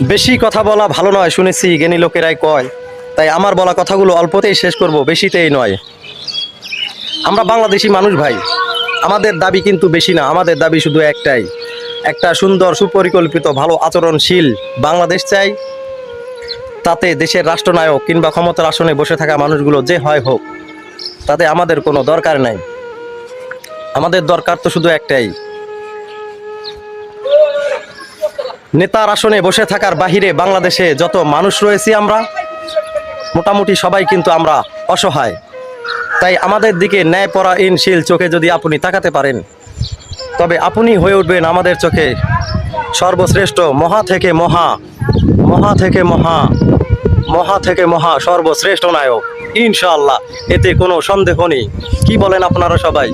বেশি কথা বলা ভালো নয় শুনেছি, জ্ঞানী লোকেরাই কয়। তাই আমার বলা কথাগুলো অল্পতেই শেষ করব, বেশিতেই নয়। আমরা বাংলাদেশি মানুষ ভাই, আমাদের দাবি কিন্তু বেশি না। আমাদের দাবি শুধু একটাই, একটা সুন্দর সুপরিকল্পিত ভালো আচরণশীল বাংলাদেশ চাই। তাতে দেশের রাষ্ট্রনায়ক কিংবা ক্ষমতার আসনে বসে থাকা মানুষগুলো যে হয় হোক, তাতে আমাদের কোনো দরকার নাই। আমাদের দরকার তো শুধু একটাই, নেতার আসনে বসে থাকার বাহিরে বাংলাদেশে যত মানুষ রয়েছি আমরা মোটামুটি সবাই কিন্তু আমরা অসহায়। তাই আমাদের দিকে ন্যায়পরায়ণশীল চোখে যদি আপনি তাকাতে পারেন, তবে আপনি হয়ে উঠবেন আমাদের চোখে সর্বশ্রেষ্ঠ মহা থেকে মহা, মহা থেকে মহা, মহা থেকে মহা সর্বশ্রেষ্ঠ নায়ক ইনশাআল্লাহ। এতে কোনো সন্দেহ নেই। কি বলেন আপনারা সবাই?